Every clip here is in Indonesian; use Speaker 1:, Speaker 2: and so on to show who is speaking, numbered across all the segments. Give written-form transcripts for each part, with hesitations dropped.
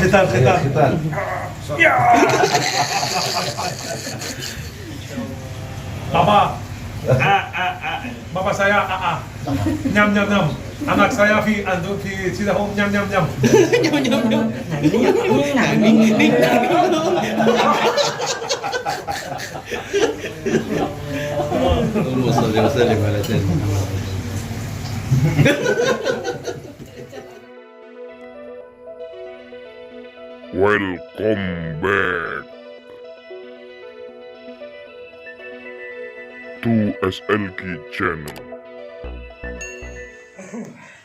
Speaker 1: khitan.
Speaker 2: Ya. Bapak saya nyam. Anak saya fi Cidahu nyam.
Speaker 3: اللهم صل وسلم على سيدنا محمد.
Speaker 4: Welcome back to SLK Channel.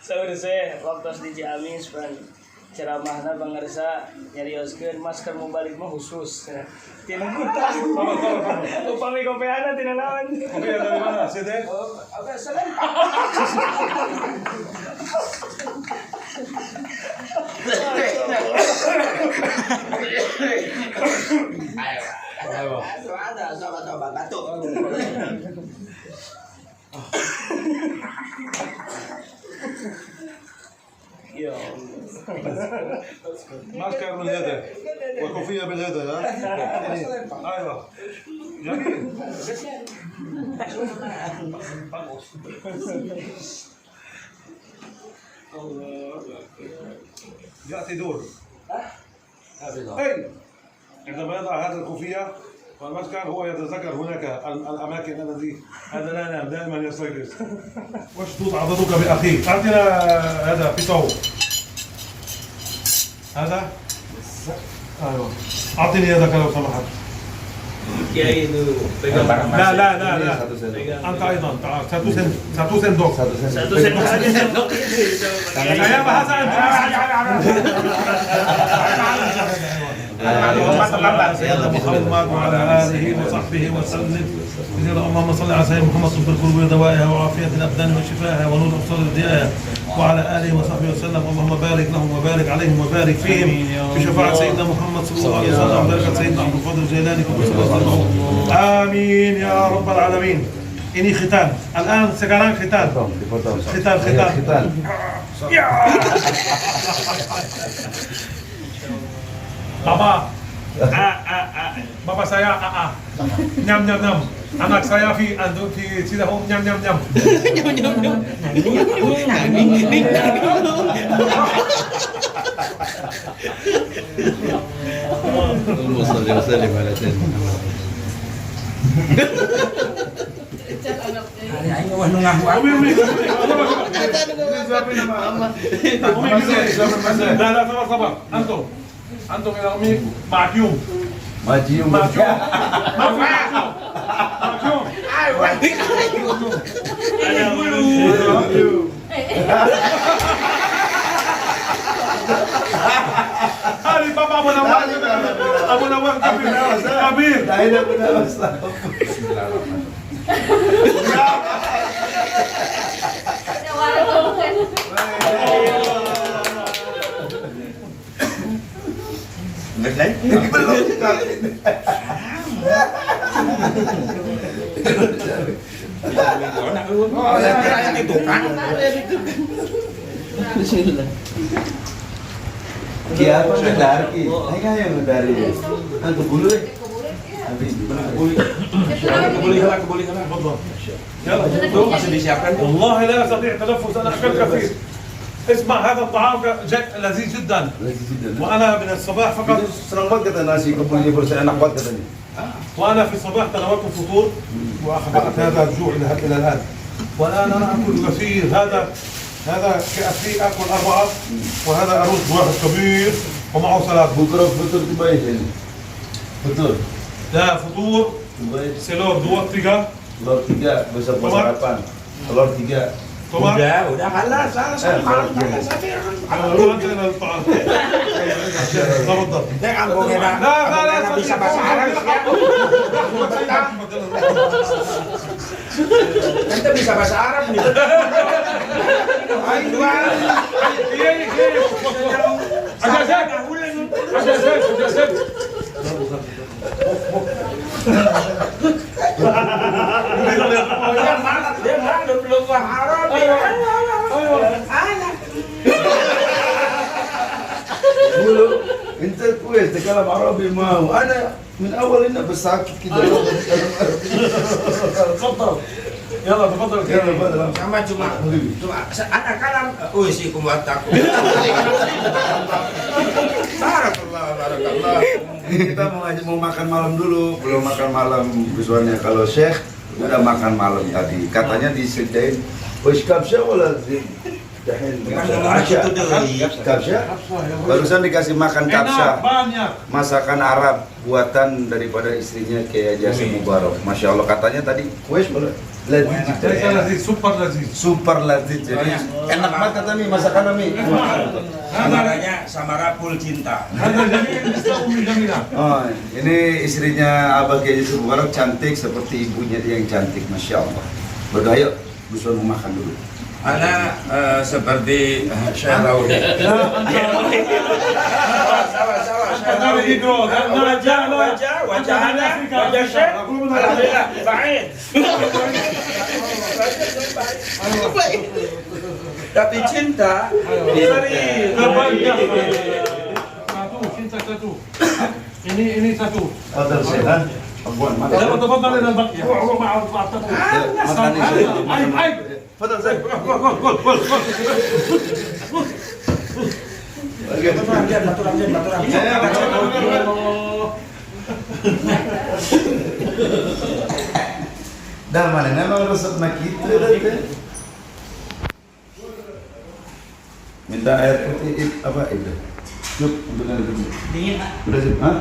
Speaker 5: Saudara saya waktu di Ciamis pan ceramahna bangarsa nyarioskeun masker mau balik mah khusus. Tina kita. Upami kopiana tina naon.
Speaker 2: Kopi dari mana? Sini.
Speaker 5: Apa salam. Ayo. Ada coba batuk. يا
Speaker 2: ماسكة باليد وكوفية باليد ها؟ ايوه جميل يأتي دور اي عندما يضع هذا الكوفية والمسكن هو يتذكر هناك الأماكن التي هذا لا ينام دائما يستيقظ. واشدد عضدك بأخيك. أعطنا هذا في صوت. هذا؟ أيوه. أعطني يدك لو سمحت.
Speaker 3: Kiai itu pegang
Speaker 2: لا. أنت أيضا تعال. satu sendok.
Speaker 5: satu sendok saja sendok.
Speaker 2: Saya bahasa محمد وعلى آله وصحبه وسلم. اللهم صل على سيدنا محمد طب القلوب ودوائها وعافية الأبدان وشفائها ونور الأبصار وضيائها وعلى آله وصحبه وسلم. اللهم بارك لهم وبارك عليهم وبارك فيهم بشفاعة سيدنا محمد صلى الله عليه وسلم وبركة سيدنا عبد القادر الجيلاني آمين يا رب العالمين. Ini khitan. Al-an sekarang khitan. Khitan. Ya. Bapak saya nyam. Anak saya fi Cidahu nyam.
Speaker 3: اللهم صل وسلم على سيدنا محمد.
Speaker 2: لا صبر أنتم إلى أمي معكيوم. Ali Baba Abu Nawar Kabir.
Speaker 1: Kia apa dari? Ayo yang dari. Antu bulu deh. Habis kebuli kalah.
Speaker 2: يلا
Speaker 3: Masih disiapkan tuh.
Speaker 2: والله لا استطيع التنفس انا اكلت كثير. اسمع هذا الطعام لذيذ جدا. وانا من الصباح فقط
Speaker 1: senang banget kata nasi kebuli bersih enak banget katanya.
Speaker 2: وانا في الصباح تناولت الفطور واخبرت هذا الجوع الى الان. والان انا اكل كثير. هذا كأفي اكل 4 وهذا رز واحد كبير ومعه سلطه.
Speaker 1: Bukan betul terbaik ini. Betul.
Speaker 2: لا فطور
Speaker 1: Terbaik.
Speaker 2: سلور 2 3
Speaker 1: Telur 3 besar sarapan. Telur 3.
Speaker 2: طبعا
Speaker 3: Udah kalah, salah.
Speaker 2: روح عندنا الطعام. تفضل.
Speaker 3: لا, bisa bahasa Arab. Ente bisa bahasa Arab nih.
Speaker 2: أجازات.
Speaker 3: Dia mana belum Arab.
Speaker 1: Dulu انت كويس تتكلم عربي ما هو انا من اول هنا بساكت كده
Speaker 2: تفضل يلا تفضل
Speaker 1: يلا بدل
Speaker 6: cuma anak kalam usikum wattakum. Barakallah.
Speaker 1: kita mau makan malam dulu, belum makan malam visualnya. Kalau Syekh udah makan malam tadi, katanya disediain wis kabsha wala dahin kabsha. Barusan dikasih makan kabsha,
Speaker 2: banyak.
Speaker 1: masakan Arab buatan daripada istrinya kayak Jasa Mubarak. Masya Allah, katanya tadi wis boleh
Speaker 2: Lazis, super lazis.
Speaker 1: super lazis, jadi enak banget kata Mi masakan Mi.
Speaker 6: Namanya Samarapul Cinta.
Speaker 2: Hada jamil misla Ummi Jamilah.
Speaker 1: Oh, ini istrinya Abah Kiai Jasa Mubarak cantik seperti ibunya dia yang cantik, Masya Allah. Berdua yuk, Guswan mau makan dulu.
Speaker 6: Anak seperti Syekh Raudi.
Speaker 2: Sawa.
Speaker 6: Wajah Syekh. Alhamdulillah, baik. Tapi cinta serius.
Speaker 2: Satu, cinta satu. Ini satu.
Speaker 1: Fadal Syekh, ha? Abuan, makan.
Speaker 2: Jangan tafadhal ila al-baqiyah. Huwa ma'a al-ta'taq.
Speaker 1: Makan ini Syekh.
Speaker 2: Aib.
Speaker 1: Fadal Syekh. Dah mana memang resep nak kita dah. Minta air putih apa itu? Cukup untuk nanti. Dingin. Udah sih, ha?